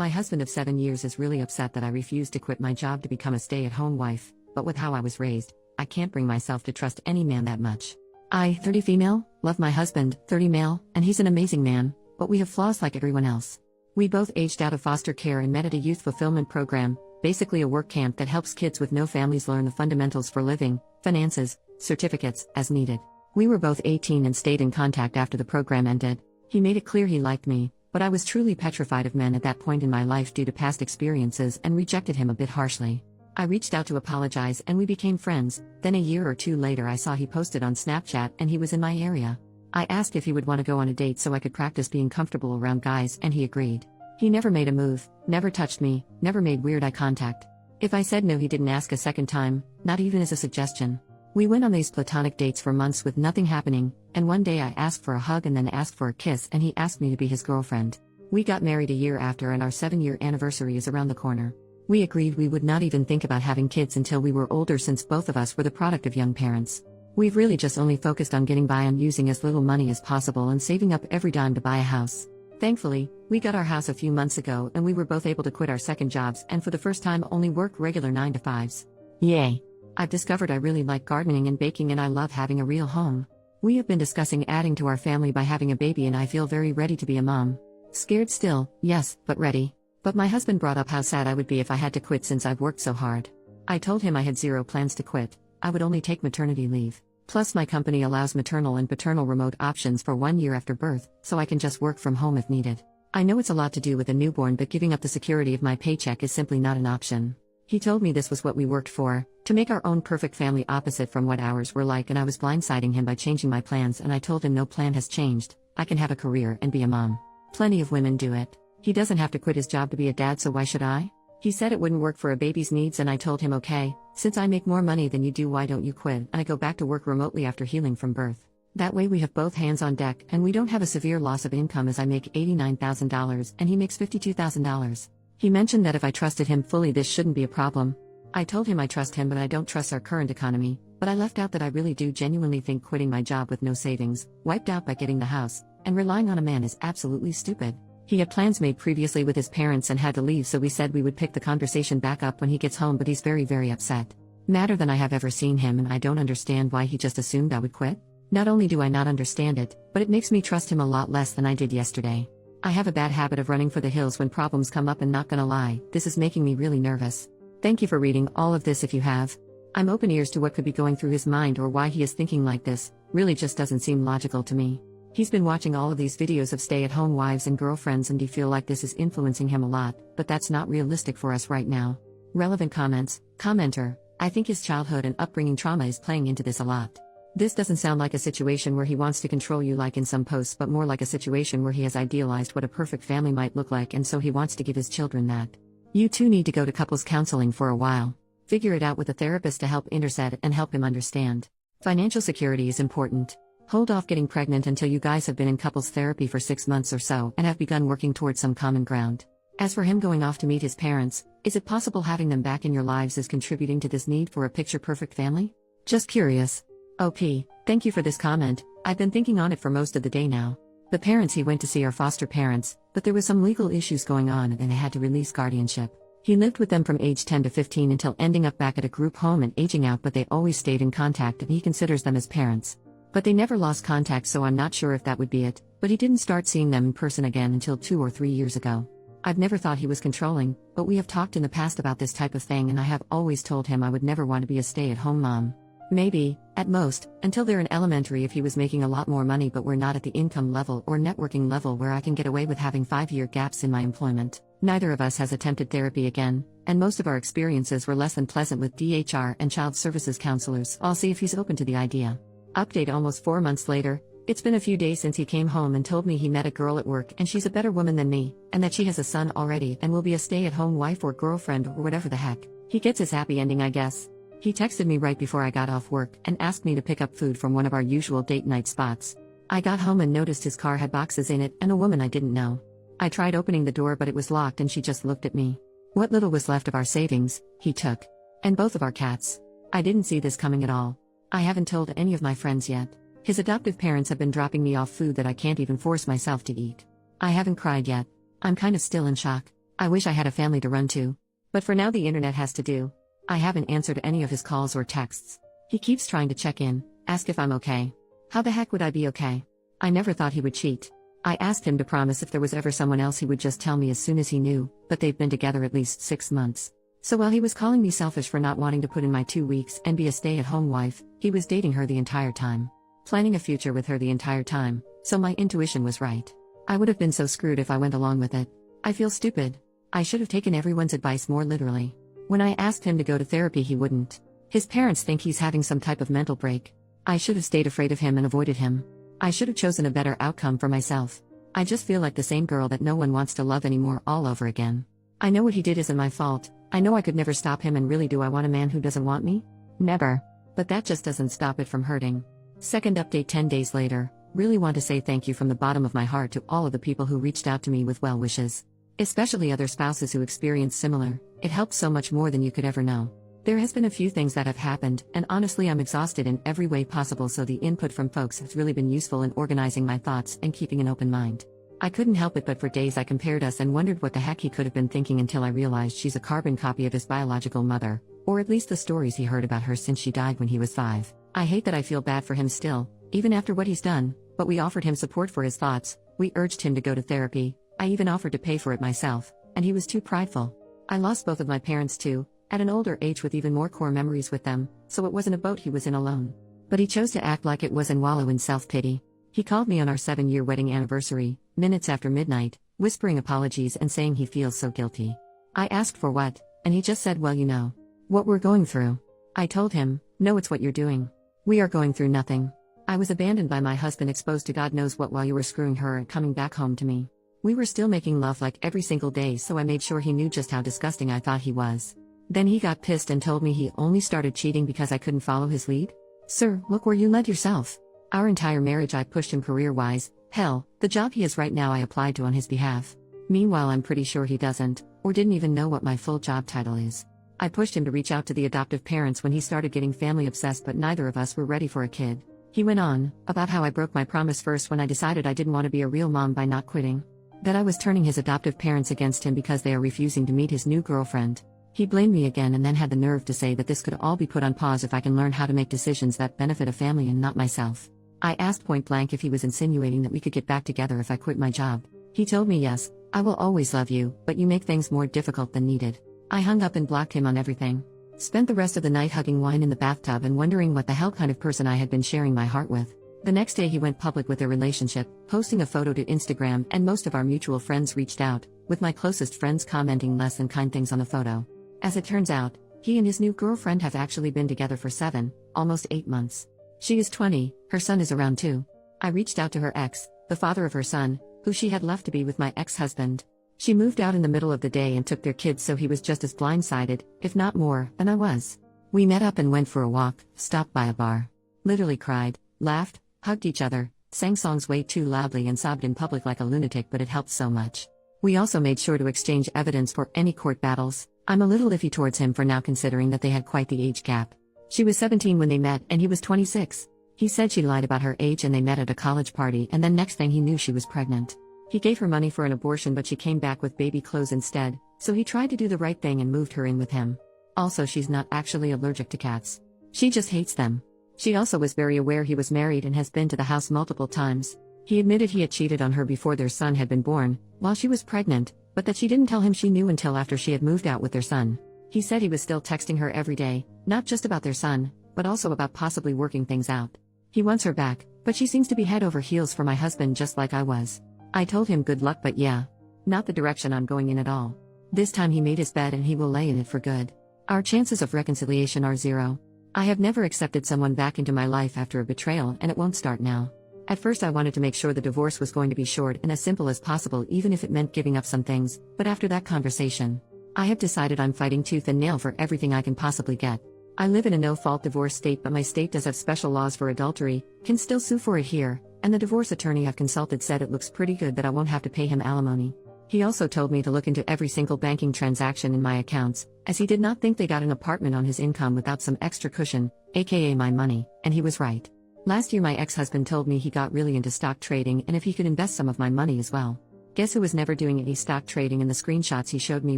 My husband of 7 years is really upset that I refused to quit my job to become a stay-at-home wife, but with how I was raised, I can't bring myself to trust any man that much. I, 30 female, love my husband, 30 male, and he's an amazing man, but we have flaws like everyone else. We both aged out of foster care and met at a youth fulfillment program, basically a work camp that helps kids with no families learn the fundamentals for living, finances, certificates, as needed. We were both 18 and stayed in contact after the program ended. He made it clear he liked me, but I was truly petrified of men at that point in my life due to past experiences and rejected him a bit harshly. I reached out to apologize and we became friends. Then a year or two later I saw he posted on Snapchat and he was in my area. I asked if he would want to go on a date so I could practice being comfortable around guys and he agreed. He never made a move, never touched me, never made weird eye contact. If I said no he didn't ask a second time, not even as a suggestion. We went on these platonic dates for months with nothing happening, and one day I asked for a hug and then asked for a kiss and he asked me to be his girlfriend. We got married a year after and our 7-year anniversary is around the corner. We agreed we would not even think about having kids until we were older since both of us were the product of young parents. We've really just only focused on getting by on using as little money as possible and saving up every dime to buy a house. Thankfully, we got our house a few months ago and we were both able to quit our second jobs and for the first time only work regular 9-to-5s. Yay! I've discovered I really like gardening and baking and I love having a real home. We have been discussing adding to our family by having a baby and I feel very ready to be a mom. Scared still, yes, but ready. But my husband brought up how sad I would be if I had to quit since I've worked so hard. I told him I had zero plans to quit. I would only take maternity leave. Plus my company allows maternal and paternal remote options for 1 year after birth, so I can just work from home if needed. I know it's a lot to do with a newborn but giving up the security of my paycheck is simply not an option. He told me this was what we worked for, to make our own perfect family opposite from what ours were like and I was blindsiding him by changing my plans and I told him no plan has changed, I can have a career and be a mom. Plenty of women do it. He doesn't have to quit his job to be a dad so why should I? He said it wouldn't work for a baby's needs and I told him okay, since I make more money than you do why don't you quit and I go back to work remotely after healing from birth. That way we have both hands on deck and we don't have a severe loss of income as I make $89,000 and he makes $52,000. He mentioned that if I trusted him fully this shouldn't be a problem. I told him I trust him but I don't trust our current economy, but I left out that I really do genuinely think quitting my job with no savings, wiped out by getting the house, and relying on a man is absolutely stupid. He had plans made previously with his parents and had to leave so we said we would pick the conversation back up when he gets home but he's very upset. Madder than I have ever seen him and I don't understand why he just assumed I would quit. Not only do I not understand it, but it makes me trust him a lot less than I did yesterday. I have a bad habit of running for the hills when problems come up and not gonna lie, this is making me really nervous. Thank you for reading all of this if you have. I'm open ears to what could be going through his mind or why he is thinking like this, really just doesn't seem logical to me. He's been watching all of these videos of stay-at-home wives and girlfriends and do feel like this is influencing him a lot, but that's not realistic for us right now. Relevant comments. Commenter, I think his childhood and upbringing trauma is playing into this a lot. This doesn't sound like a situation where he wants to control you like in some posts but more like a situation where he has idealized what a perfect family might look like and so he wants to give his children that. You two need to go to couples counseling for a while. Figure it out with a therapist to help intercede and help him understand. Financial security is important. Hold off getting pregnant until you guys have been in couples therapy for 6 months or so and have begun working towards some common ground. As for him going off to meet his parents, is it possible having them back in your lives is contributing to this need for a picture-perfect family? Just curious. OP, thank you for this comment. I've been thinking on it for most of the day now. The parents he went to see are foster parents, but there was some legal issues going on and they had to release guardianship. He lived with them from age 10 to 15 until ending up back at a group home and aging out but they always stayed in contact and he considers them as parents. But they never lost contact so I'm not sure if that would be it, but he didn't start seeing them in person again until 2 or 3 years ago. I've never thought he was controlling, but we have talked in the past about this type of thing and I have always told him I would never want to be a stay-at-home mom. Maybe, at most, until they're in elementary if he was making a lot more money but we're not at the income level or networking level where I can get away with having 5-year gaps in my employment. Neither of us has attempted therapy again, and most of our experiences were less than pleasant with DHR and child services counselors. I'll see if he's open to the idea. Update almost 4 months later, it's been a few days since he came home and told me he met a girl at work and she's a better woman than me, and that she has a son already and will be a stay-at-home wife or girlfriend or whatever the heck. He gets his happy ending I guess. He texted me right before I got off work and asked me to pick up food from one of our usual date night spots. I got home and noticed his car had boxes in it and a woman I didn't know. I tried opening the door but it was locked and she just looked at me. What little was left of our savings, he took. And both of our cats. I didn't see this coming at all. I haven't told any of my friends yet. His adoptive parents have been dropping me off food that I can't even force myself to eat. I haven't cried yet. I'm kind of still in shock. I wish I had a family to run to. But for now the internet has to do. I haven't answered any of his calls or texts. He keeps trying to check in, ask if I'm okay. How the heck would I be okay? I never thought he would cheat. I asked him to promise if there was ever someone else he would just tell me as soon as he knew, but they've been together at least 6 months. So while he was calling me selfish for not wanting to put in my 2 weeks and be a stay-at-home wife, he was dating her the entire time. Planning a future with her the entire time, so my intuition was right. I would have been so screwed if I went along with it. I feel stupid. I should have taken everyone's advice more literally. When I asked him to go to therapy he wouldn't. His parents think he's having some type of mental break. I should have stayed afraid of him and avoided him. I should have chosen a better outcome for myself. I just feel like the same girl that no one wants to love anymore all over again. I know what he did isn't my fault. I know I could never stop him, and really, do I want a man who doesn't want me? Never. But that just doesn't stop it from hurting. Second update 10 days later. Really want to say thank you from the bottom of my heart to all of the people who reached out to me with well wishes. Especially other spouses who experienced similar. It helped so much more than you could ever know. There has been a few things that have happened, and honestly I'm exhausted in every way possible, so the input from folks has really been useful in organizing my thoughts and keeping an open mind. I couldn't help it, but for days I compared us and wondered what the heck he could have been thinking, until I realized she's a carbon copy of his biological mother, or at least the stories he heard about her since she died when he was 5. I hate that I feel bad for him still, even after what he's done, but we offered him support for his thoughts, we urged him to go to therapy, I even offered to pay for it myself, and he was too prideful. I lost both of my parents too, at an older age with even more core memories with them, so it wasn't a boat he was in alone. But he chose to act like it was and wallow in self-pity. He called me on our 7-year wedding anniversary, minutes after midnight, whispering apologies and saying he feels so guilty. I asked for what, and he just said, well, you know what we're going through. I told him, no, it's what you're doing. We are going through nothing. I was abandoned by my husband, exposed to God knows what while you were screwing her and coming back home to me. We were still making love like every single day, so I made sure he knew just how disgusting I thought he was. Then he got pissed and told me he only started cheating because I couldn't follow his lead. Sir, look where you led yourself. Our entire marriage I pushed him career-wise. Hell, the job he has right now I applied to on his behalf. Meanwhile I'm pretty sure he doesn't, or didn't even know what my full job title is. I pushed him to reach out to the adoptive parents when he started getting family obsessed, but neither of us were ready for a kid. He went on about how I broke my promise first when I decided I didn't want to be a real mom by not quitting. That I was turning his adoptive parents against him because they are refusing to meet his new girlfriend. He blamed me again and then had the nerve to say that this could all be put on pause if I can learn how to make decisions that benefit a family and not myself. I asked point blank if he was insinuating that we could get back together if I quit my job. He told me, yes, I will always love you, but you make things more difficult than needed. I hung up and blocked him on everything. Spent the rest of the night hugging wine in the bathtub and wondering what the hell kind of person I had been sharing my heart with. The next day he went public with their relationship, posting a photo to Instagram, and most of our mutual friends reached out, with my closest friends commenting less than kind things on the photo. As it turns out, he and his new girlfriend have actually been together for 7, almost 8 months. She is 20, her son is around 2. I reached out to her ex, the father of her son, who she had left to be with my ex-husband. She moved out in the middle of the day and took their kids, so he was just as blindsided, if not more, than I was. We met up and went for a walk, stopped by a bar. Literally cried, laughed, hugged each other, sang songs way too loudly and sobbed in public like a lunatic, but it helped so much. We also made sure to exchange evidence for any court battles. I'm a little iffy towards him for now, considering that they had quite the age gap. She was 17 when they met and he was 26. He said she lied about her age and they met at a college party, and then next thing he knew she was pregnant. He gave her money for an abortion, but she came back with baby clothes instead, so he tried to do the right thing and moved her in with him. Also, she's not actually allergic to cats. She just hates them. She also was very aware he was married and has been to the house multiple times. He admitted he had cheated on her before their son had been born, while she was pregnant, but that she didn't tell him she knew until after she had moved out with their son. He said he was still texting her every day, not just about their son, but also about possibly working things out. He wants her back, but she seems to be head over heels for my husband, just like I was. I told him good luck, but yeah, not the direction I'm going in at all. This time he made his bed and he will lay in it for good. Our chances of reconciliation are 0. I have never accepted someone back into my life after a betrayal, and it won't start now. At first I wanted to make sure the divorce was going to be short and as simple as possible, even if it meant giving up some things, but after that conversation, I have decided I'm fighting tooth and nail for everything I can possibly get. I live in a no-fault divorce state, but my state does have special laws for adultery, can still sue for it here, and the divorce attorney I've consulted said it looks pretty good that I won't have to pay him alimony. He also told me to look into every single banking transaction in my accounts, as he did not think they got an apartment on his income without some extra cushion, aka my money, and he was right. Last year my ex-husband told me he got really into stock trading and if he could invest some of my money as well. Guess who was never doing any stock trading, and the screenshots he showed me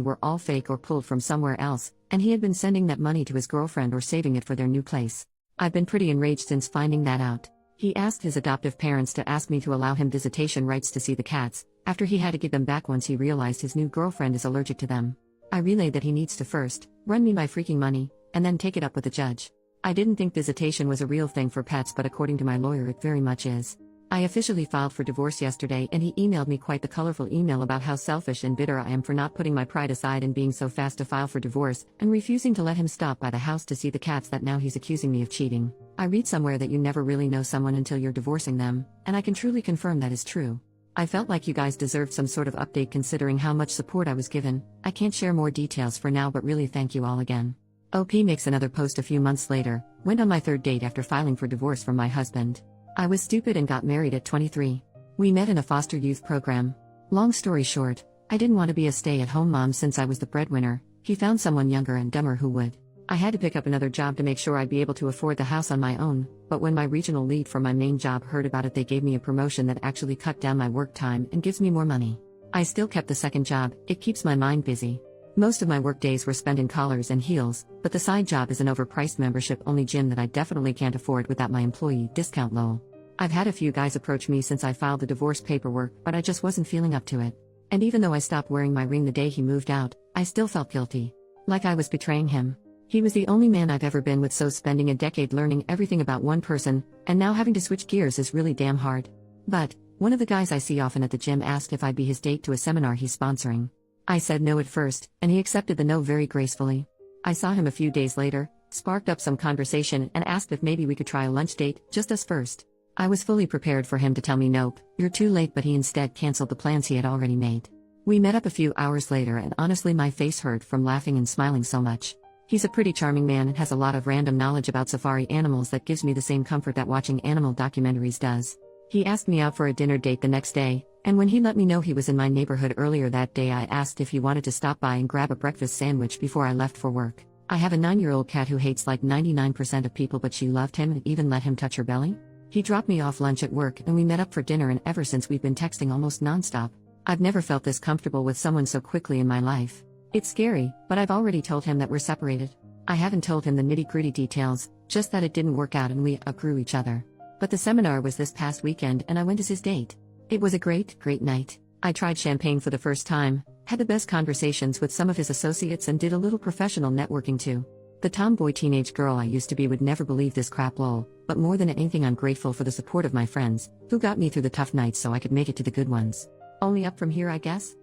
were all fake or pulled from somewhere else, and he had been sending that money to his girlfriend or saving it for their new place. I've been pretty enraged since finding that out. He asked his adoptive parents to ask me to allow him visitation rights to see the cats, after he had to give them back once he realized his new girlfriend is allergic to them. I relayed that he needs to first run me my freaking money, and then take it up with the judge. I didn't think visitation was a real thing for pets, but according to my lawyer it very much is. I officially filed for divorce yesterday, and he emailed me quite the colorful email about how selfish and bitter I am for not putting my pride aside and being so fast to file for divorce, and refusing to let him stop by the house to see the cats that now he's accusing me of cheating. I read somewhere that you never really know someone until you're divorcing them, and I can truly confirm that is true. I felt like you guys deserved some sort of update considering how much support I was given. I can't share more details for now, but really thank you all again. OP makes another post a few months later. Went on my third date after filing for divorce from my husband. I was stupid and got married at 23. We met in a foster youth program. Long story short, I didn't want to be a stay-at-home mom since I was the breadwinner. He found someone younger and dumber who would. I had to pick up another job to make sure I'd be able to afford the house on my own, but when my regional lead for my main job heard about it, they gave me a promotion that actually cut down my work time and gives me more money. I still kept the second job. It keeps my mind busy. Most of my work days were spent in collars and heels, but the side job is an overpriced membership-only gym that I definitely can't afford without my employee discount lol. I've had a few guys approach me since I filed the divorce paperwork, but I just wasn't feeling up to it. And even though I stopped wearing my ring the day he moved out, I still felt guilty. Like I was betraying him. He was the only man I've ever been with, so spending a decade learning everything about one person, and now having to switch gears is really damn hard. But one of the guys I see often at the gym asked if I'd be his date to a seminar he's sponsoring. I said no at first, and he accepted the no very gracefully. I saw him a few days later, sparked up some conversation, and asked if maybe we could try a lunch date, just us first. I was fully prepared for him to tell me nope, you're too late, but he instead canceled the plans he had already made. We met up a few hours later, and honestly my face hurt from laughing and smiling so much. He's a pretty charming man and has a lot of random knowledge about safari animals that gives me the same comfort that watching animal documentaries does. He asked me out for a dinner date the next day, and when he let me know he was in my neighborhood earlier that day, I asked if he wanted to stop by and grab a breakfast sandwich before I left for work. I have a 9-year-old cat who hates like 99% of people, but she loved him and even let him touch her belly. He dropped me off lunch at work and we met up for dinner, and ever since we've been texting almost nonstop. I've never felt this comfortable with someone so quickly in my life. It's scary, but I've already told him that we're separated. I haven't told him the nitty-gritty details, just that it didn't work out and we outgrew each other. But the seminar was this past weekend and I went as his date. It was a great night. I tried champagne for the first time, had the best conversations with some of his associates, and did a little professional networking too. The tomboy teenage girl I used to be would never believe this crap lol, but more than anything I'm grateful for the support of my friends, who got me through the tough nights so I could make it to the good ones. Only up from here, I guess?